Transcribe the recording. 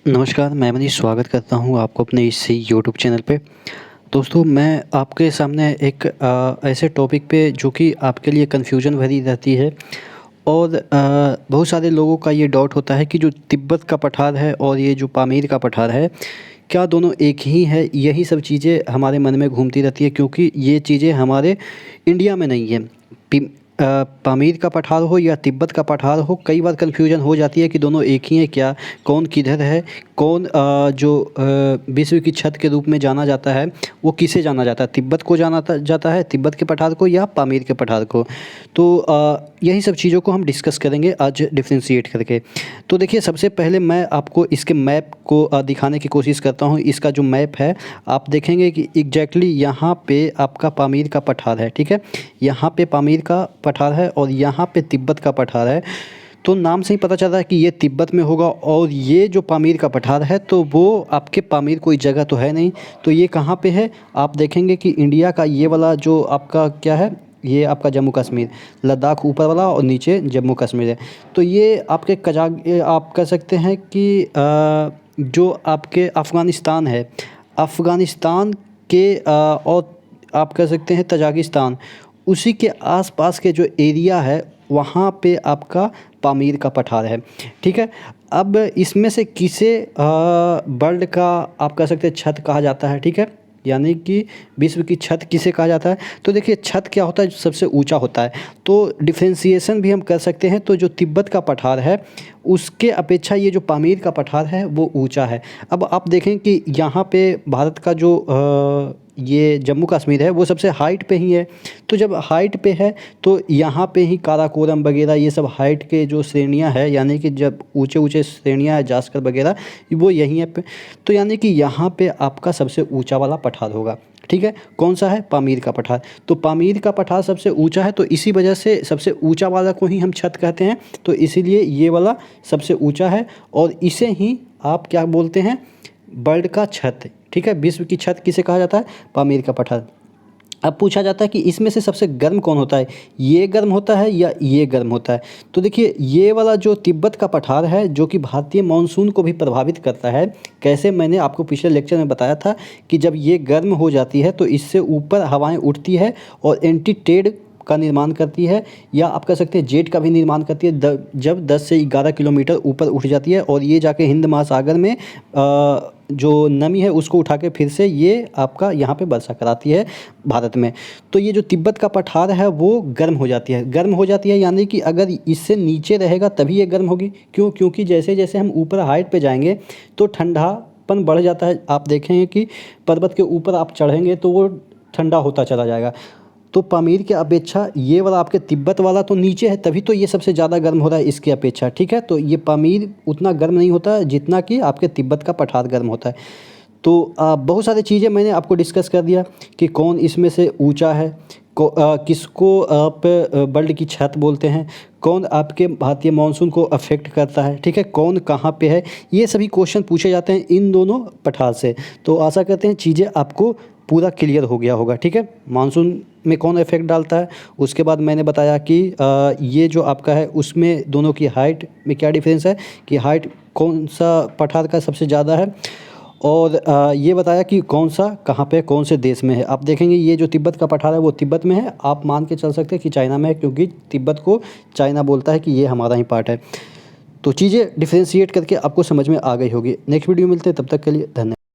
नमस्कार, मैं मनीष स्वागत करता हूँ आपको अपने इस यूट्यूब चैनल पे। दोस्तों, मैं आपके सामने एक ऐसे टॉपिक पे जो कि आपके लिए कन्फ्यूजन भरी रहती है और बहुत सारे लोगों का ये डाउट होता है कि जो तिब्बत का पठार है और ये जो पामीर का पठार है, क्या दोनों एक ही है? यही सब चीज़ें हमारे मन में घूमती रहती है क्योंकि ये चीज़ें हमारे इंडिया में नहीं है। पामीर का पठार हो या तिब्बत का पठार हो, कई बार कन्फ्यूजन हो जाती है कि दोनों एक ही हैं क्या? कौन किधर है? कौन जो विश्व की छत के रूप में जाना जाता है, वो किसे जाना जाता है? तिब्बत को जाना जाता है, तिब्बत के पठार को या पामीर के पठार को? तो यही सब चीज़ों को हम डिस्कस करेंगे आज डिफरेंशिएट करके। तो देखिए, सबसे पहले मैं आपको इसके मैप को दिखाने की कोशिश करता हूँ। इसका जो मैप है, आप देखेंगे कि एग्जैक्टली यहाँ पे आपका पामीर का पठार है, ठीक है? यहाँ पे पामीर का पठार है और यहाँ पे तिब्बत का पठार है। तो नाम से ही पता चल रहा है कि ये तिब्बत में होगा और ये जो पामीर का पठार है तो वो आपके पामीर कोई जगह तो है नहीं। तो ये कहाँ पे है? आप देखेंगे कि इंडिया का ये वाला जो आपका क्या है, ये आपका जम्मू कश्मीर, लद्दाख ऊपर वाला और नीचे जम्मू कश्मीर है। तो ये आपके आप कह सकते हैं कि जो आपके अफ़गानिस्तान है, अफ़गानिस्तान के और आप कह सकते हैं तजाकिस्तान, उसी के आसपास के जो एरिया है वहाँ पे आपका पामीर का पठार है, ठीक है? अब इसमें से किसे वर्ल्ड का आप कह सकते हैं छत कहा जाता है, ठीक है? यानी कि विश्व की छत किसे कहा जाता है? तो देखिए, छत क्या होता है? जो सबसे ऊंचा होता है। तो डिफरेंशिएशन भी हम कर सकते हैं। तो जो तिब्बत का पठार है उसके अपेक्षा ये जो पामीर का पठार है वो ऊंचा है। अब आप देखें कि यहाँ पे भारत का जो ये जम्मू कश्मीर है वो सबसे हाइट पे ही है। तो जब हाइट पे है तो यहाँ पे ही काराकोरम वगैरह ये सब हाइट के जो श्रेणियाँ है, यानी कि जब ऊंचे ऊंचे श्रेणियाँ है, जास्कर वगैरह, वो यहीं है पे। तो यानी कि यहाँ पे आपका सबसे ऊंचा वाला पठार होगा, ठीक है? कौन सा है? पामीर का पठार। तो पामीर का पठार सबसे ऊंचा है, तो इसी वजह से सबसे ऊंचा वाला को ही हम छत कहते हैं। तो इसीलिए ये वाला सबसे ऊंचा है और इसे ही आप क्या बोलते हैं? वर्ल्ड का छत, ठीक है? विश्व की छत किसे कहा जाता है? पामीर का पठार। अब पूछा जाता है कि इसमें से सबसे गर्म कौन होता है? ये गर्म होता है या ये गर्म होता है? तो देखिए, ये वाला जो तिब्बत का पठार है जो कि भारतीय मानसून को भी प्रभावित करता है। कैसे? मैंने आपको पिछले लेक्चर में बताया था कि जब ये गर्म हो जाती है तो इससे ऊपर हवाएं उठती है और एंटी टेड का निर्माण करती है, या आप कह सकते हैं जेट का भी निर्माण करती है। जब 10 से 11 किलोमीटर ऊपर उठ जाती है और ये जाके हिंद महासागर में जो नमी है उसको उठा के फिर से ये आपका यहाँ पे वर्षा कराती है भारत में। तो ये जो तिब्बत का पठार है वो गर्म हो जाती है। गर्म हो जाती है यानी कि अगर इससे नीचे रहेगा तभी ये गर्म होगी। क्यों? क्योंकि जैसे जैसे हम ऊपर हाइट पे जाएंगे तो ठंडापन बढ़ जाता है। आप देखेंगे कि पर्वत के ऊपर आप चढ़ेंगे तो वो ठंडा होता चला जाएगा। तो पामीर की अपेक्षा ये वाला आपके तिब्बत वाला तो नीचे है, तभी तो ये सबसे ज़्यादा गर्म हो रहा है इसकी अपेक्षा, ठीक है? तो ये पामीर उतना गर्म नहीं होता जितना कि आपके तिब्बत का पठार गर्म होता है। तो बहुत सारी चीज़ें मैंने आपको डिस्कस कर दिया कि कौन इसमें से ऊंचा है, किसको आप वर्ल्ड की छत बोलते हैं, कौन आपके भारतीय मानसून को अफेक्ट करता है, ठीक है? कौन कहाँ पे है, ये सभी क्वेश्चन पूछे जाते हैं इन दोनों पठार से। तो आशा करते हैं चीज़ें आपको पूरा क्लियर हो गया होगा, ठीक है? मानसून में कौन इफेक्ट डालता है, उसके बाद मैंने बताया कि ये जो आपका है उसमें दोनों की हाइट में क्या डिफरेंस है, कि हाइट कौन सा पठार का सबसे ज़्यादा है, और ये बताया कि कौन सा कहाँ पे कौन से देश में है। आप देखेंगे ये जो तिब्बत का पठार है वो तिब्बत में है, आप मान के चल सकते हैं कि चाइना में है, क्योंकि तिब्बत को चाइना बोलता है कि ये हमारा ही पार्ट है। तो चीज़ें डिफ्रेंशिएट करके आपको समझ में आ गई होगी। नेक्स्ट वीडियो मिलते हैं, तब तक के लिए धन्यवाद।